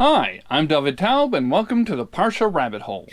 Hi, I'm David Taub, and welcome to the Parshah Rabbit Hole,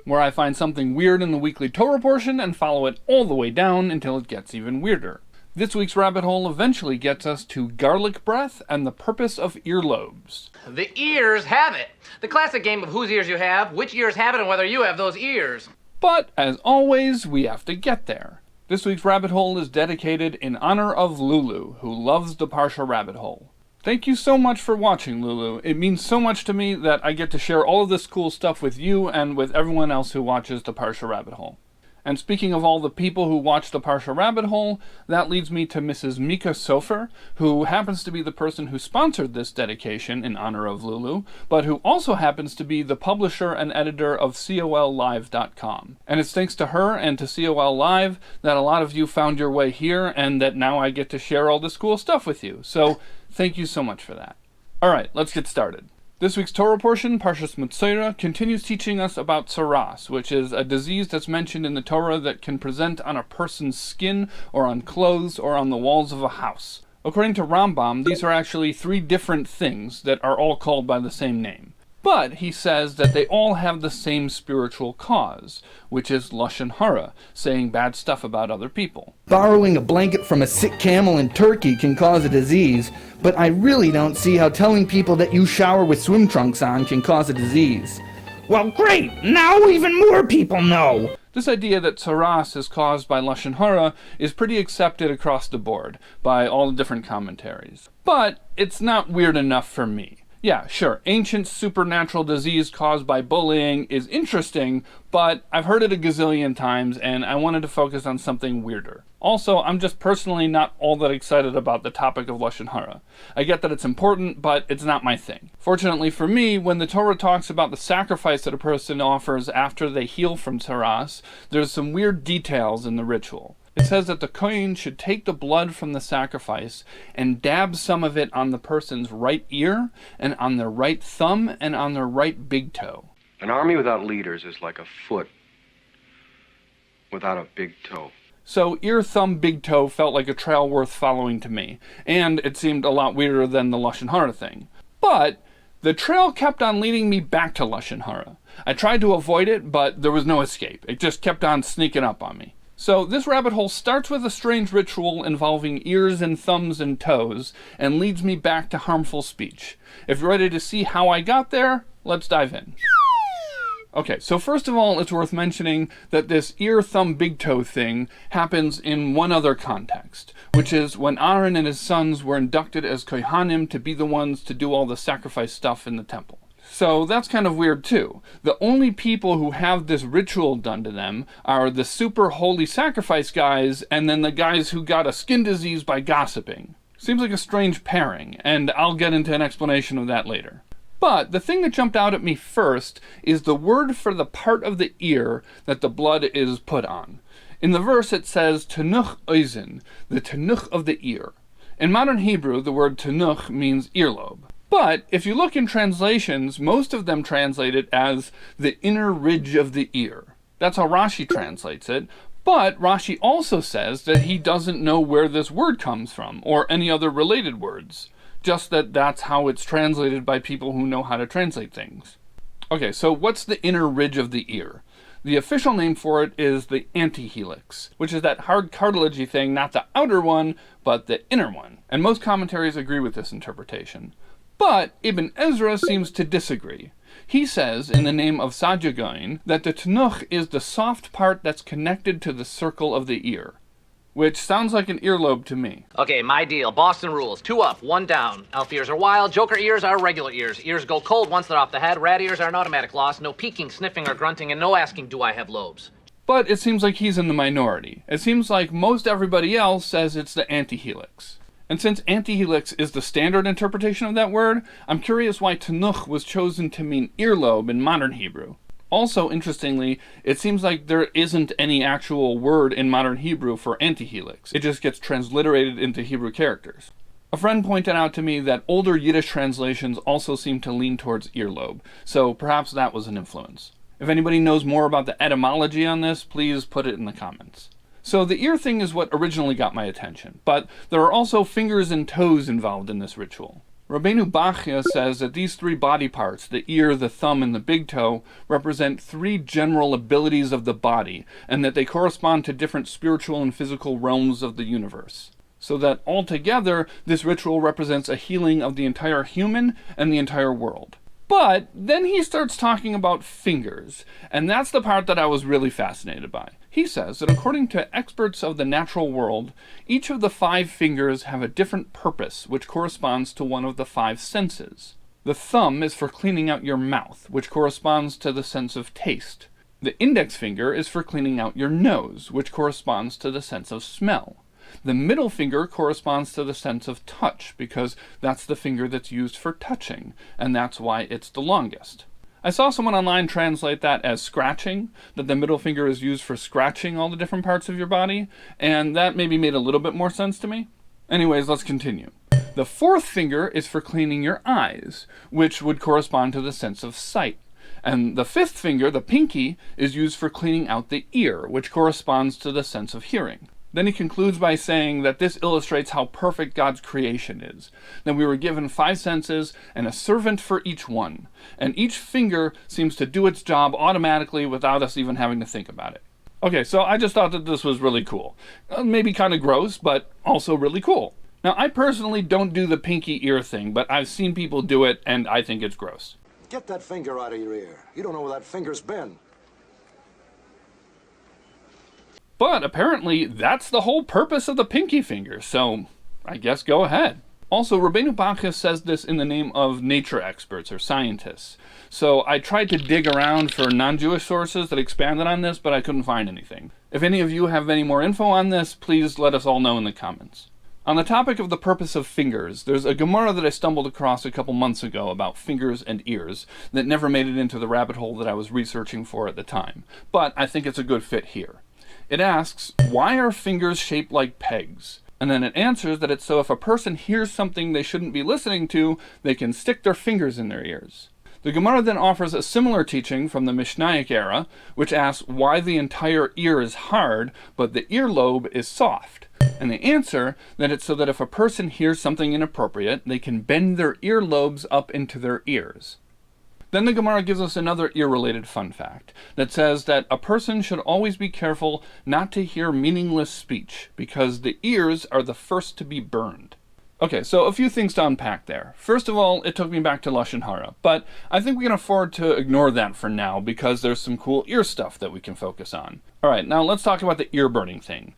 where I find something weird in the weekly Torah portion and follow it all the way down until it gets even weirder. This week's rabbit hole eventually gets us to garlic breath and the purpose of earlobes. The ears have it. The classic game of whose ears you have, which ears have it, and whether you have those ears. But, as always, we have to get there. This week's rabbit hole is dedicated in honor of Lulu, who loves the Parshah Rabbit Hole. Thank you so much for watching, Lulu. It means so much to me that I get to share all of this cool stuff with you and with everyone else who watches the Parshah Rabbit Hole. And speaking of all the people who watch the Parshah Rabbit Hole, that leads me to Mrs. Mika Sofer, who happens to be the person who sponsored this dedication in honor of Lulu, but who also happens to be the publisher and editor of COLLive.com. And it's thanks to her and to COL Live that a lot of you found your way here, and that now I get to share all this cool stuff with you. So thank you so much for that. Alright, let's get started. This week's Torah portion, Parshas Metzora, continues teaching us about tsaras, which is a disease that's mentioned in the Torah that can present on a person's skin, or on clothes, or on the walls of a house. According to Rambam, these are actually three different things that are all called by the same name. But he says that they all have the same spiritual cause, which is lashon hara, saying bad stuff about other people. Borrowing a blanket from a sick camel in Turkey can cause a disease, but I really don't see how telling people that you shower with swim trunks on can cause a disease. Well, great! Now even more people know! This idea that tsaras is caused by lashon hara is pretty accepted across the board by all the different commentaries. But it's not weird enough for me. Yeah, sure, ancient supernatural disease caused by bullying is interesting, but I've heard it a gazillion times, and I wanted to focus on something weirder. Also, I'm just personally not all that excited about the topic of lashon hara. I get that it's important, but it's not my thing. Fortunately for me, when the Torah talks about the sacrifice that a person offers after they heal from tsaras, there's some weird details in the ritual. It says that the kohen should take the blood from the sacrifice and dab some of it on the person's right ear, and on their right thumb, and on their right big toe. An army without leaders is like a foot without a big toe. So ear, thumb, big toe felt like a trail worth following to me, and it seemed a lot weirder than the lashon hara thing. But the trail kept on leading me back to lashon hara. I tried to avoid it, but there was no escape. It just kept on sneaking up on me. So this rabbit hole starts with a strange ritual involving ears and thumbs and toes, and leads me back to harmful speech. If you're ready to see how I got there, let's dive in. Okay, so first of all, it's worth mentioning that this ear, thumb, big toe thing happens in one other context, which is when Aaron and his sons were inducted as kohanim to be the ones to do all the sacrifice stuff in the temple. So that's kind of weird too. The only people who have this ritual done to them are the super holy sacrifice guys, and then the guys who got a skin disease by gossiping. Seems like a strange pairing, and I'll get into an explanation of that later. But the thing that jumped out at me first is the word for the part of the ear that the blood is put on. In the verse it says tenuch oizen, the tenuch of the ear. In modern Hebrew, the word tenuch means earlobe. But if you look in translations, most of them translate it as the inner ridge of the ear. That's how Rashi translates it. But Rashi also says that he doesn't know where this word comes from, or any other related words. Just that that's how it's translated by people who know how to translate things. Okay, so what's the inner ridge of the ear? The official name for it is the antihelix, which is that hard cartilagey thing, not the outer one, but the inner one. And most commentaries agree with this interpretation. But Ibn Ezra seems to disagree. He says, in the name of Sadia Gaon, that the tenuch is the soft part that's connected to the circle of the ear. Which sounds like an earlobe to me. Okay, my deal. Boston rules. 2 up, 1 down. Elf ears are wild. Joker ears are regular ears. Ears go cold once they're off the head. Rat ears are an automatic loss. No peeking, sniffing, or grunting, and no asking, do I have lobes? But it seems like he's in the minority. It seems like most everybody else says it's the antihelix. And since antihelix is the standard interpretation of that word, I'm curious why tenuch was chosen to mean earlobe in modern Hebrew. Also, interestingly, it seems like there isn't any actual word in modern Hebrew for antihelix. It just gets transliterated into Hebrew characters. A friend pointed out to me that older Yiddish translations also seem to lean towards earlobe, so perhaps that was an influence. If anybody knows more about the etymology on this, please put it in the comments. So the ear thing is what originally got my attention, but there are also fingers and toes involved in this ritual. Rabbeinu Bachya says that these three body parts, the ear, the thumb, and the big toe, represent three general abilities of the body, and that they correspond to different spiritual and physical realms of the universe. So that altogether, this ritual represents a healing of the entire human and the entire world. But then he starts talking about fingers, and that's the part that I was really fascinated by. He says that according to experts of the natural world, each of the 5 fingers have a different purpose which corresponds to one of the 5 senses. The thumb is for cleaning out your mouth, which corresponds to the sense of taste. The index finger is for cleaning out your nose, which corresponds to the sense of smell. The middle finger corresponds to the sense of touch, because that's the finger that's used for touching, and that's why it's the longest. I saw someone online translate that as scratching, that the middle finger is used for scratching all the different parts of your body, and that maybe made a little bit more sense to me. Anyways, let's continue. The 4th finger is for cleaning your eyes, which would correspond to the sense of sight. And the 5th finger, the pinky, is used for cleaning out the ear, which corresponds to the sense of hearing. Then he concludes by saying that this illustrates how perfect God's creation is, that we were given 5 senses and a servant for each one, and each finger seems to do its job automatically without us even having to think about it. Okay, so I just thought that this was really cool. Maybe kind of gross, but also really cool. Now, I personally don't do the pinky ear thing, but I've seen people do it, and I think it's gross. Get that finger out of your ear. You don't know where that finger's been. But apparently, that's the whole purpose of the pinky finger, so I guess go ahead. Also, Rabbeinu Bachya says this in the name of nature experts or scientists. So I tried to dig around for non-Jewish sources that expanded on this, but I couldn't find anything. If any of you have any more info on this, please let us all know in the comments. On the topic of the purpose of fingers, there's a Gemara that I stumbled across a couple months ago about fingers and ears that never made it into the rabbit hole that I was researching for at the time. But I think it's a good fit here. It asks, why are fingers shaped like pegs? And then it answers that it's so if a person hears something they shouldn't be listening to, they can stick their fingers in their ears. The Gemara then offers a similar teaching from the Mishnaic era, which asks why the entire ear is hard, but the earlobe is soft. And they answer that it's so that if a person hears something inappropriate, they can bend their earlobes up into their ears. Then the Gemara gives us another ear-related fun fact that says that a person should always be careful not to hear meaningless speech, because the ears are the first to be burned. Okay, so a few things to unpack there. First of all, it took me back to Lashon Hara, but I think we can afford to ignore that for now because there's some cool ear stuff that we can focus on. Alright, now let's talk about the ear burning thing.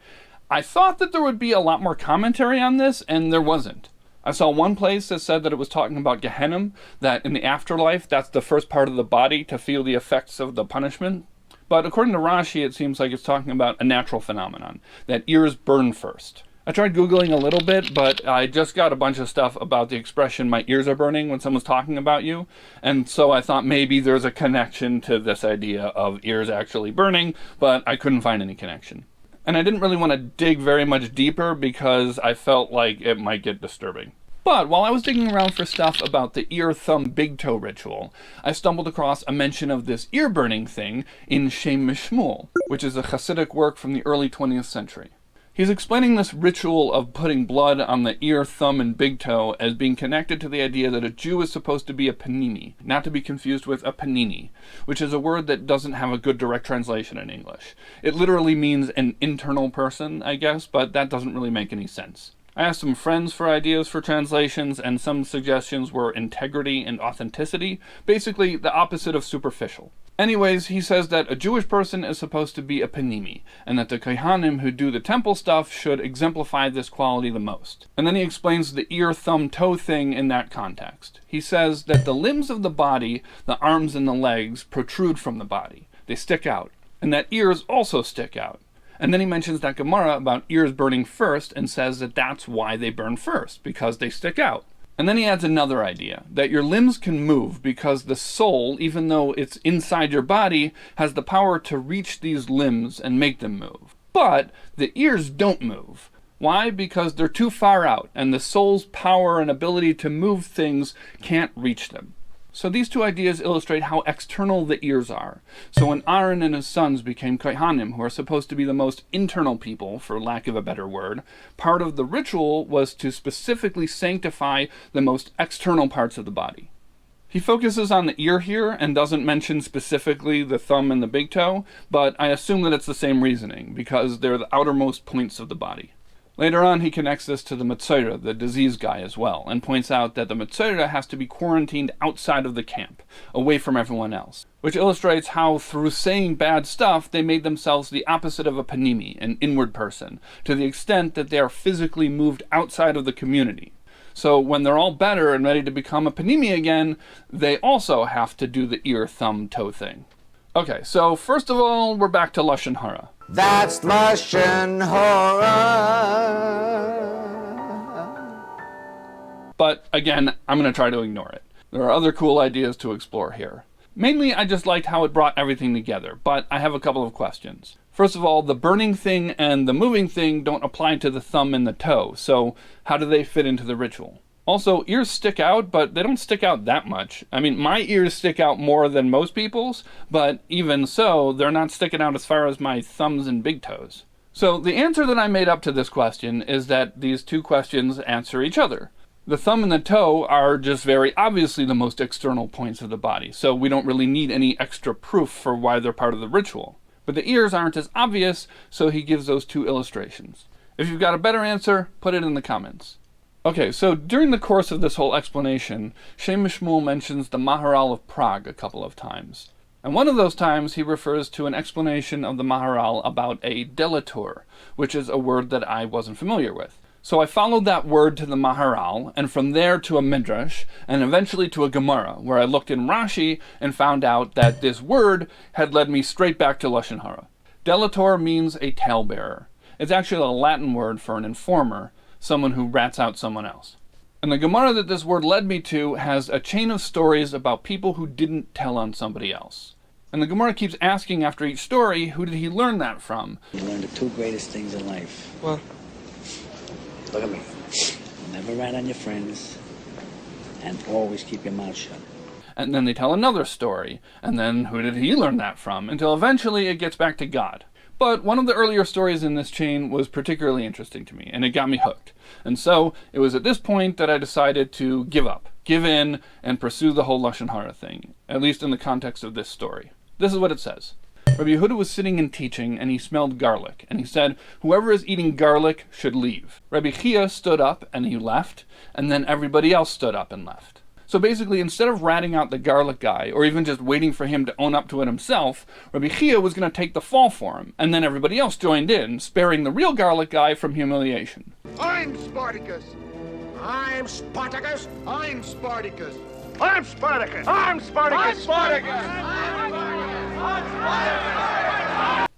I thought that there would be a lot more commentary on this, and there wasn't. I saw one place that said that it was talking about Gehenna, that in the afterlife, that's the first part of the body to feel the effects of the punishment. But according to Rashi, it seems like it's talking about a natural phenomenon, that ears burn first. I tried Googling a little bit, but I just got a bunch of stuff about the expression, my ears are burning, when someone's talking about you. And so I thought maybe there's a connection to this idea of ears actually burning, but I couldn't find any connection. And I didn't really want to dig very much deeper because I felt like it might get disturbing. But while I was digging around for stuff about the ear, thumb, big toe ritual, I stumbled across a mention of this ear burning thing in Shem Mishmul, which is a Hasidic work from the early 20th century. He's explaining this ritual of putting blood on the ear, thumb, and big toe as being connected to the idea that a Jew is supposed to be a panini, not to be confused with a panini, which is a word that doesn't have a good direct translation in English. It literally means an internal person, I guess, but that doesn't really make any sense. I asked some friends for ideas for translations, and some suggestions were integrity and authenticity, basically the opposite of superficial. Anyways, he says that a Jewish person is supposed to be a panimi, and that the Kohanim who do the temple stuff should exemplify this quality the most. And then he explains the ear, thumb, toe thing in that context. He says that the limbs of the body, the arms and the legs, protrude from the body. They stick out. And that ears also stick out. And then he mentions that Gemara about ears burning first and says that that's why they burn first, because they stick out. And then he adds another idea, that your limbs can move because the soul, even though it's inside your body, has the power to reach these limbs and make them move. But the ears don't move. Why? Because they're too far out, and the soul's power and ability to move things can't reach them. So these two ideas illustrate how external the ears are. So when Aaron and his sons became Kohanim, who are supposed to be the most internal people, for lack of a better word, part of the ritual was to specifically sanctify the most external parts of the body. He focuses on the ear here and doesn't mention specifically the thumb and the big toe, but I assume that it's the same reasoning, because they're the outermost points of the body. Later on, he connects this to the Metzora, the disease guy, as well, and points out that the Metzora has to be quarantined outside of the camp, away from everyone else, which illustrates how, through saying bad stuff, they made themselves the opposite of a panimi, an inward person, to the extent that they are physically moved outside of the community. So when they're all better and ready to become a panimi again, they also have to do the ear, thumb, toe thing. Okay, so first of all, we're back to Lashon Hara. That's Lashon Hara. But again, I'm going to try to ignore it. There are other cool ideas to explore here. Mainly, I just liked how it brought everything together, but I have a couple of questions. First of all, the burning thing and the moving thing don't apply to the thumb and the toe, so how do they fit into the ritual? Also, ears stick out, but they don't stick out that much. I mean, my ears stick out more than most people's, but even so, they're not sticking out as far as my thumbs and big toes. So the answer that I made up to this question is that these two questions answer each other. The thumb and the toe are just very obviously the most external points of the body, so we don't really need any extra proof for why they're part of the ritual. But the ears aren't as obvious, so he gives those two illustrations. If you've got a better answer, put it in the comments. Okay, so during the course of this whole explanation, Shem Shmuel mentions the Maharal of Prague a couple of times. And one of those times he refers to an explanation of the Maharal about a delator, which is a word that I wasn't familiar with. So I followed that word to the Maharal, and from there to a Midrash, and eventually to a Gemara, where I looked in Rashi and found out that this word had led me straight back to Lashon Hara. Delator means a talebearer. It's actually a Latin word for an informer, someone who rats out someone else. And the Gemara that this word led me to has a chain of stories about people who didn't tell on somebody else. And the Gemara keeps asking after each story, who did he learn that from? You learn the two greatest things in life. Well, Look at me. Never rat on your friends, and always keep your mouth shut. And then they tell another story, and then who did he learn that from? Until eventually it gets back to God. But one of the earlier stories in this chain was particularly interesting to me, and it got me hooked. And so it was at this point that I decided to give up, give in, and pursue the whole Lashon Hara thing, at least in the context of this story. This is what it says. Rabbi Yehuda was sitting and teaching, and he smelled garlic, and he said, "Whoever is eating garlic should leave." Rabbi Chia stood up, and he left, and then everybody else stood up and left. So basically, instead of ratting out the garlic guy, or even just waiting for him to own up to it himself, Rabbi Chia was going to take the fall for him, and then everybody else joined in, sparing the real garlic guy from humiliation. I'm Spartacus. I'm Spartacus. I'm Spartacus. I'm Spartacus. I'm Spartacus. I'm Spartacus.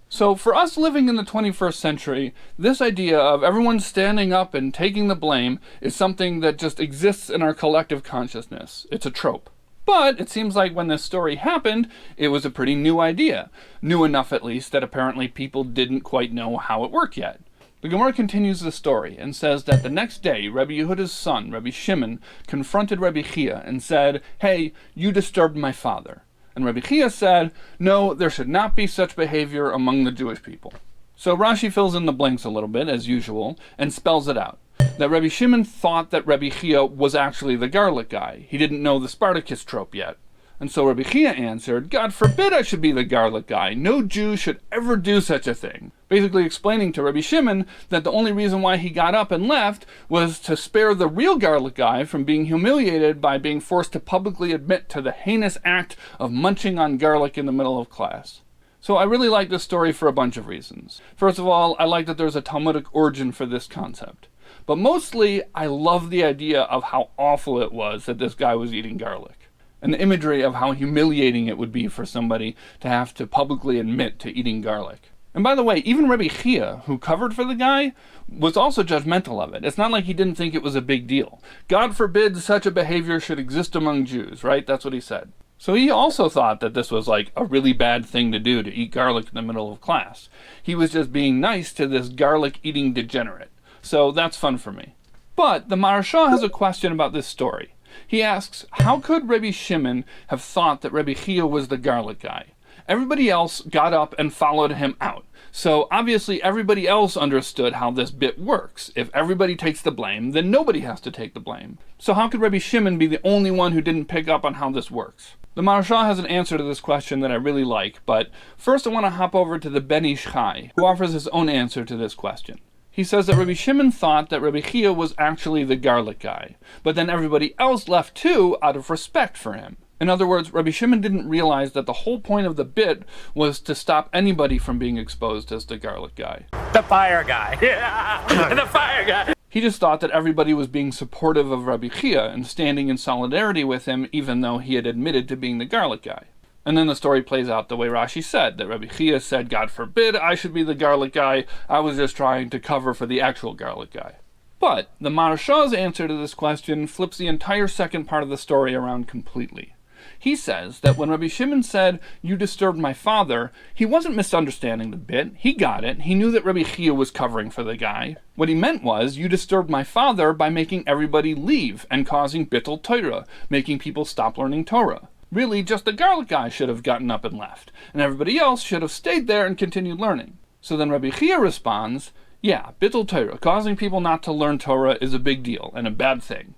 So for us living in the 21st century, this idea of everyone standing up and taking the blame is something that just exists in our collective consciousness. It's a trope. But it seems like when this story happened, it was a pretty new idea. New enough, at least, that apparently people didn't quite know how it worked yet. The Gemara continues the story and says that the next day, Rabbi Yehuda's son, Rabbi Shimon, confronted Rabbi Chia and said, "Hey, you disturbed my father." And Rabbi Chia said, "No, there should not be such behavior among the Jewish people." So Rashi fills in the blanks a little bit, as usual, and spells it out. That Rabbi Shimon thought that Rabbi Chia was actually the garlic guy. He didn't know the Spartacus trope yet. And so Rabbi Chia answered, "God forbid I should be the garlic guy. No Jew should ever do such a thing." Basically explaining to Rabbi Shimon that the only reason why he got up and left was to spare the real garlic guy from being humiliated by being forced to publicly admit to the heinous act of munching on garlic in the middle of class. So I really like this story for a bunch of reasons. First of all, I like that there's a Talmudic origin for this concept. But mostly, I love the idea of how awful it was that this guy was eating garlic. And the imagery of how humiliating it would be for somebody to have to publicly admit to eating garlic. And by the way, even Rabbi Chia, who covered for the guy, was also judgmental of it. It's not like he didn't think it was a big deal. God forbid such a behavior should exist among Jews, right? That's what he said. So he also thought that this was like a really bad thing to do, to eat garlic in the middle of class. He was just being nice to this garlic-eating degenerate. So that's fun for me. But the Maharsha has a question about this story. He asks, how could Rabbi Shimon have thought that Rabbi Chia was the garlic guy? Everybody else got up and followed him out. So obviously everybody else understood how this bit works. If everybody takes the blame, then nobody has to take the blame. So how could Rabbi Shimon be the only one who didn't pick up on how this works? The Maharsha has an answer to this question that I really like, but first I want to hop over to the Ben Ish Chai, who offers his own answer to this question. He says that Rabbi Shimon thought that Rabbi Chia was actually the garlic guy, but then everybody else left too out of respect for him. In other words, Rabbi Shimon didn't realize that the whole point of the bit was to stop anybody from being exposed as the garlic guy. The fire guy. The fire guy. He just thought that everybody was being supportive of Rabbi Chia and standing in solidarity with him, even though he had admitted to being the garlic guy. And then the story plays out the way Rashi said, that Rabbi Chia said, God forbid I should be the garlic guy, I was just trying to cover for the actual garlic guy. But the Maharsha's answer to this question flips the entire second part of the story around completely. He says that when Rabbi Shimon said, you disturbed my father, he wasn't misunderstanding the bit. He got it. He knew that Rabbi Chia was covering for the guy. What he meant was, you disturbed my father by making everybody leave and causing bittul Torah, making people stop learning Torah. Really, just the garlic guy should have gotten up and left, and everybody else should have stayed there and continued learning. So then Rabbi Chia responds, yeah, bittul Torah, causing people not to learn Torah is a big deal and a bad thing.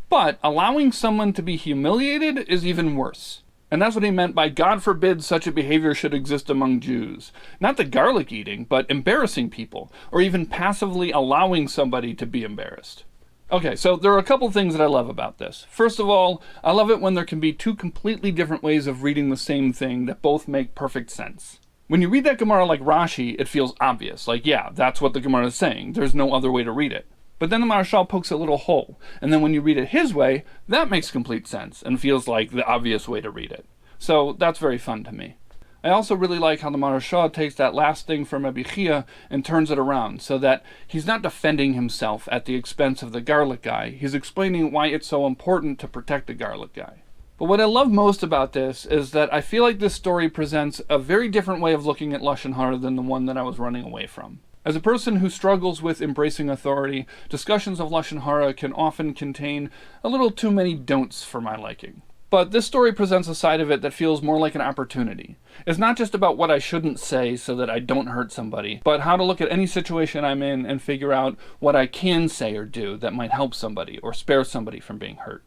But allowing someone to be humiliated is even worse. And that's what he meant by God forbid such a behavior should exist among Jews. Not the garlic eating, but embarrassing people, or even passively allowing somebody to be embarrassed. Okay, so there are a couple things that I love about this. First of all, I love it when there can be two completely different ways of reading the same thing that both make perfect sense. When you read that Gemara like Rashi, it feels obvious. Like, yeah, that's what the Gemara is saying. There's no other way to read it. But then the Maharshal pokes a little hole, and then when you read it his way, that makes complete sense and feels like the obvious way to read it. So that's very fun to me. I also really like how the Maharshal takes that last thing from Rabbi Chia and turns it around, so that he's not defending himself at the expense of the garlic guy. He's explaining why it's so important to protect the garlic guy. But what I love most about this is that I feel like this story presents a very different way of looking at Lashon Hara than the one that I was running away from. As a person who struggles with embracing authority, discussions of Lashon Hara can often contain a little too many don'ts for my liking. But this story presents a side of it that feels more like an opportunity. It's not just about what I shouldn't say so that I don't hurt somebody, but how to look at any situation I'm in and figure out what I can say or do that might help somebody or spare somebody from being hurt.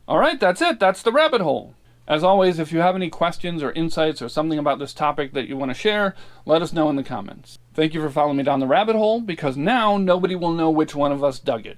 Alright, that's it. That's the rabbit hole. As always, if you have any questions or insights or something about this topic that you want to share, let us know in the comments. Thank you for following me down the rabbit hole, because now nobody will know which one of us dug it.